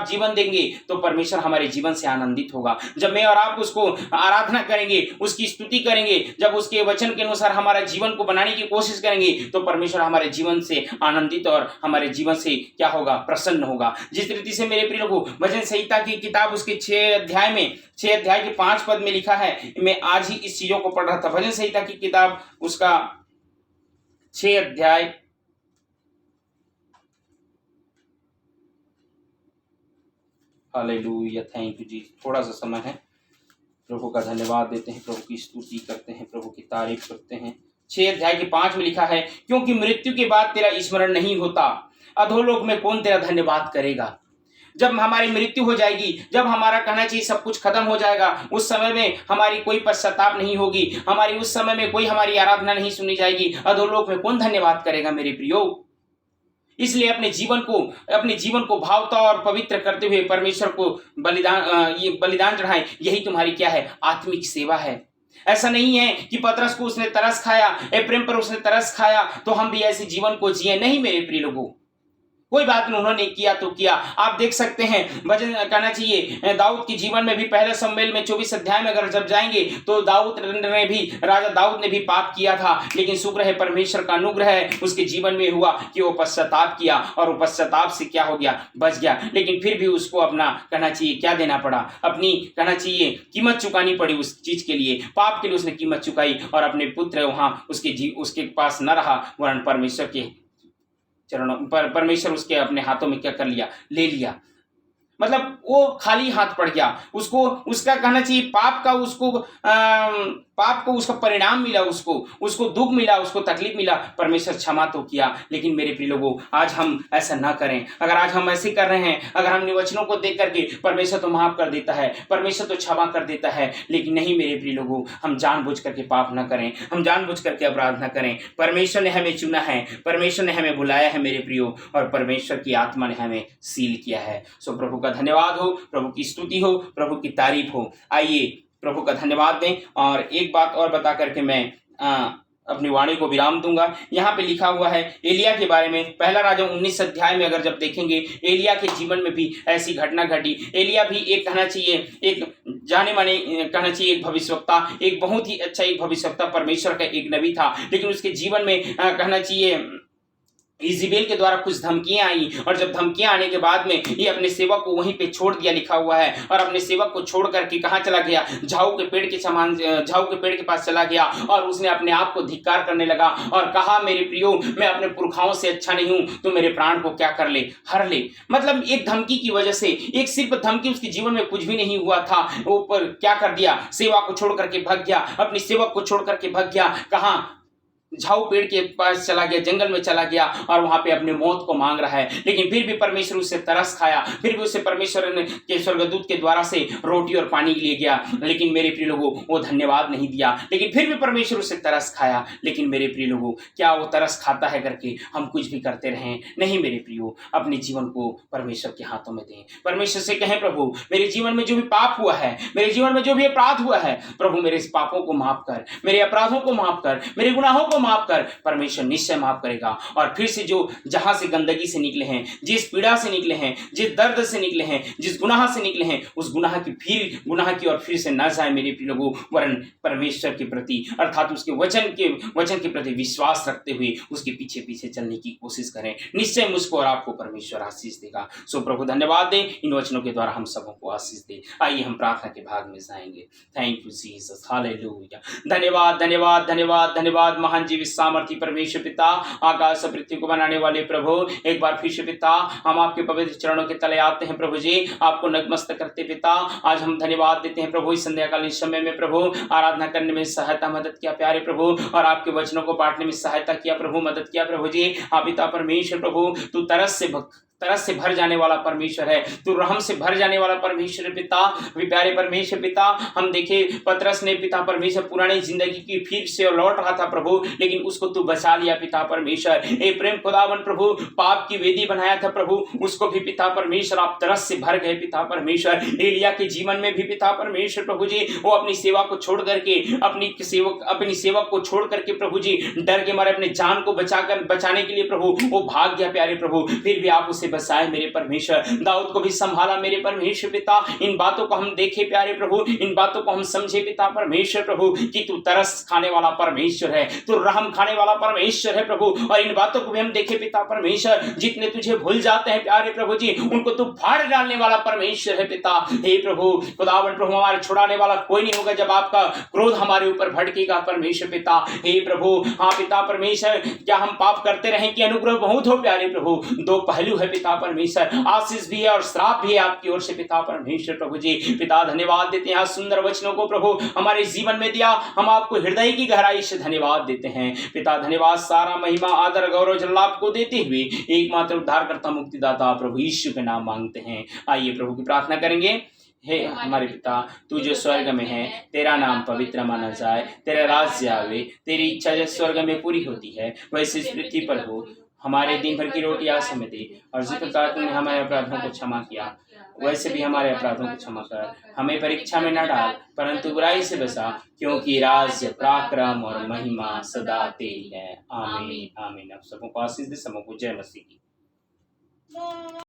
S1: जीवन देंगे तो परमेश्वर हमारे जीवन से आनंदित होगा। जब मैं और आप उसको आराधना करेंगे, उसकी स्तुति करेंगे, जब उसके वचन के अनुसार हमारा जीवन को बनाने की कोशिश करेंगे, तो परमेश्वर हमारे जीवन से आनंदित और हमारे जीवन से क्या होगा, प्रसन्न होगा। जिस रीति से मेरे प्रिय लोगों भजन संहिता की किताब उसके 6 अध्याय के 5 पद में लिखा है। मैं आज ही इस चीजों को पढ़ रहा था। भजन संहिता की किताब उसका 6 अध्याय हालेलुया, थैंक यू जी। थोड़ा सा समय है, प्रभु का धन्यवाद देते हैं, प्रभु की स्तुति करते हैं, प्रभु की तारीफ करते हैं। 6 अध्याय के 5 में लिखा है, क्योंकि मृत्यु के बाद तेरा स्मरण नहीं होता, अधोलोक में कौन तेरा धन्यवाद करेगा। जब हमारी मृत्यु हो जाएगी, जब हमारा कहना चाहिए सब कुछ खत्म हो जाएगा, उस समय में हमारी कोई पश्चाताप नहीं होगी, हमारी उस समय में कोई हमारी आराधना नहीं सुनी जाएगी, अधोलोक में कौन धन्यवाद करेगा मेरे प्रियो। इसलिए अपने जीवन को भावता और पवित्र करते हुए परमेश्वर को बलिदान चढ़ाएं। यही तुम्हारी क्या है, आत्मिक सेवा है। ऐसा नहीं है कि पतरस को उसने तरस खाया, प्रेम पर उसने तरस खाया तो हम भी ऐसे जीवन को जिए। नहीं मेरे प्रिय लोगों, कोई बात नहीं, उन्होंने किया तो किया। आप देख सकते हैं वचन कहना चाहिए दाऊद के जीवन में भी पहले शमूएल में 24 अध्याय में अगर जब जाएंगे तो राजा दाऊद ने भी पाप किया था, लेकिन शुक्र है परमेश्वर का अनुग्रह है उसके जीवन में हुआ कि वो पश्चाताप किया और वो पश्चाताप से क्या हो गया, बच गया। लेकिन फिर भी उसको अपना कहना चाहिए क्या देना पड़ा, अपनी कहना चाहिए कीमत चुकानी पड़ी उस चीज के लिए। पाप के लिए उसने कीमत चुकाई और अपने पुत्र वहां उसके पास न रहा, वरन परमेश्वर के चरणों पर परमेश्वर उसके अपने हाथों में क्या कर लिया, ले लिया। मतलब वो खाली हाथ पड़ गया। उसको उसका कहना चाहिए पाप को उसका परिणाम मिला, उसको दुख मिला, उसको तकलीफ मिला। परमेश्वर क्षमा तो किया, लेकिन मेरे प्रिय लोगों आज हम ऐसा ना करें। अगर आज हम ऐसे कर रहे हैं, अगर हम वचनों को देख करके परमेश्वर तो माफ कर देता है, परमेश्वर तो क्षमा कर देता है, लेकिन नहीं मेरे प्रिय लोगों, हम जानबूझ करके पाप ना करें, हम जानबूझ करके अपराध ना करें। परमेश्वर ने हमें चुना है, परमेश्वर ने हमें बुलाया है मेरे प्रियो, और परमेश्वर की आत्मा ने हमें सील किया है। सो प्रभु का धन्यवाद हो, प्रभु की स्तुति हो, प्रभु की तारीफ हो। आइए प्रभु का धन्यवाद दें। और एक बात और बता करके मैं अपनी वाणी को विराम दूंगा। यहाँ पे लिखा हुआ है एलिया के बारे में, पहला राजा 19 अध्याय में अगर जब देखेंगे एलिया के जीवन में भी ऐसी घटना घटी। एलिया भी एक कहना चाहिए एक जाने माने कहना चाहिए एक भविष्यवक्ता, एक बहुत ही अच्छा एक भविष्यवक्ता, परमेश्वर का एक नबी था। लेकिन उसके जीवन में कहना चाहिए इज़ेबेल के द्वारा कुछ धमकियां आई, और जब धमकियां आने के बाद में ये अपने सेवक को वहीं पे छोड़ दिया, लिखा हुआ है। और अपने सेवक को छोड़ करके कहाँ चला गया, झाऊ के पेड़ के पास चला गया, और उसने अपने आप को धिक्कार करने लगा और कहा मेरे प्रियो मैं अपने पुरखाओं से अच्छा नहीं हूं, तो मेरे प्राण को क्या कर ले, हर ले। मतलब एक धमकी की वजह से, एक सिर्फ धमकी, उसके जीवन में कुछ भी नहीं हुआ था, वो पर क्या कर दिया, सेवा को छोड़ करके भाग गया, अपने सेवक को छोड़ करके भाग गया। कहाँ, झाऊ पेड़ के पास चला गया, जंगल में चला गया, और वहां पे अपने मौत को मांग रहा है। लेकिन फिर भी परमेश्वर उससे तरस खाया, फिर भी उसे परमेश्वर के स्वर्गदूत के द्वारा से रोटी और पानी लिए गया। लेकिन मेरे प्रिय लोगों वो धन्यवाद नहीं दिया, लेकिन फिर भी परमेश्वर उसे तरस खाया। लेकिन मेरे प्रिय लोगों क्या वो तरस खाता है करके हम कुछ भी करते रहें? नहीं मेरे प्रियो, अपने जीवन को परमेश्वर के हाथों में दें। परमेश्वर से कहें प्रभु मेरे जीवन में जो भी पाप हुआ है, मेरे जीवन में जो भी अपराध हुआ है, प्रभु मेरे इस पापों को माफ कर, मेरे अपराधों को माफ कर, मेरे गुनाहों को माफ कर। परमेश्वर निश्चय माफ करेगा। और फिर से जो जहां से गंदगी से निकले हैं, जिस पीड़ा से निकले हैं, जिस दर्द से निकले हैं, जिस गुनाह से निकले हैं, उस गुनाह की और फिर से न जाए मेरे प्रिय लोगों, वरन परमेश्वर के प्रति अर्थात उसके वचन के प्रति विश्वास रखते हुए उसके पीछे पीछे चलने की कोशिश करें। निश्चय मुझको और आपको परमेश्वर आशीष देगा। सो प्रभु धन्यवाद दे, इन वचनों के द्वारा हम सबों को आशीष दे। आइए हम प्रार्थना के भाग में जाएंगे। Thank you Jesus, hallelujah. धन्यवाद धन्यवाद धन्यवाद धन्यवाद महान जीवित सामर्थी परमेश्वर पिता, आकाश और पृथ्वी को बनाने वाले प्रभु, एक बार फिर से पिता हम आपके पवित्र चरणों के तले आते हैं प्रभु जी, आपको नतमस्तक करते पिता। आज हम धन्यवाद देते हैं प्रभु, इस संध्याकालीन समय में प्रभु आराधना करने में सहायता मदद किया प्यारे प्रभु, और आपके वचनों को बांटने में सहायता किया प्रभु, मदद किया प्रभु जी। आप पिता परमेश्वर प्रभु, तू तरस से भर जाने वाला परमेश्वर है, तू रहम से भर जाने वाला परमेश्वर पिता। वे प्यारे परमेश्वर पिता, हम देखे पतरस ने पिता परमेश्वर पुरानी जिंदगी की फिर से लौट रहा था प्रभु, लेकिन उसको तू बचा लिया पिता परमेश्वर। ए प्रेम खुदावन प्रभु, पाप की वेदी बनाया था प्रभु, उसको भी पिता परमेश्वर आप तरस से भर गए पिता परमेश्वर। एलिया के जीवन में भी पिता परमेश्वर प्रभु जी, वो अपनी सेवा को छोड़ करके अपनी सेवक को छोड़ करके प्रभु जी डर के मारे अपने जान को बचाने के लिए प्रभु वो भाग गया प्यारे प्रभु, फिर भी आप उसे बचाए मेरे परमेश्वर। दाऊद को भी संभाला मेरे परमेश्वर पिता। इन बातों को हम देखे प्यारे प्रभु, इन बातों को हम समझे पिता परमेश्वर प्रभु कि तू तरस खाने वाला परमेश्वर है, तू रहम खाने वाला परमेश्वर है प्रभु। और इन बातों को भी हम देखे पिता परमेश्वर, जितने तुझे भूल जाते हैं प्यारे प्रभु जी, उनको तू फाड़ डालने वाला परमेश्वर है पिता। हे प्रभु खुदावन प्रभु, हमारे छुड़ाने वाला कोई नहीं होगा जब आपका क्रोध हमारे ऊपर भड़केगा परमेश्वर पिता। हे प्रभु हाँ पिता परमेश्वर, क्या हम पाप करते रहें कि अनुग्रह बहुत हो प्यारे प्रभु। दो पहलू है पिता परमेश्वर, आशीष भी है और श्राप भी है आपकी ओर से पिता परमेश्वर प्रभु जी। पिता धन्यवाद देते हैं सुंदर वचनों को प्रभु हमारे जीवन में दिया, हम आपको हृदय की गहराई से धन्यवाद देते हैं पिता। धन्यवाद, सारा महिमा आदर गौरव जलाल आपको देते हुए एकमात्र उद्धारकर्ता मुक्तिदाता प्रभु यीशु के नाम मांगते हैं। आइए प्रभु की प्रार्थना करेंगे। हे हमारे पिता, तू जो स्वर्ग में है, तेरा नाम पवित्र माना जाए, तेरा राज्य आवे, तेरी इच्छा जैसे स्वर्ग में पूरी होती है वैसे इस पृथ्वी पर हो। हमारे दिन भर की रोटी आज हमें दे, और जिस प्रकार तुमने हमारे अपराधों को क्षमा किया वैसे भी हमारे अपराधों को क्षमा कर। हमें परीक्षा में न डाल, परंतु बुराई से बचा, क्योंकि राज्य पराक्रम और महिमा सदा तेरी है। आमीन आमीन। आप सबको आशीष दे, सबको जय मसीह की।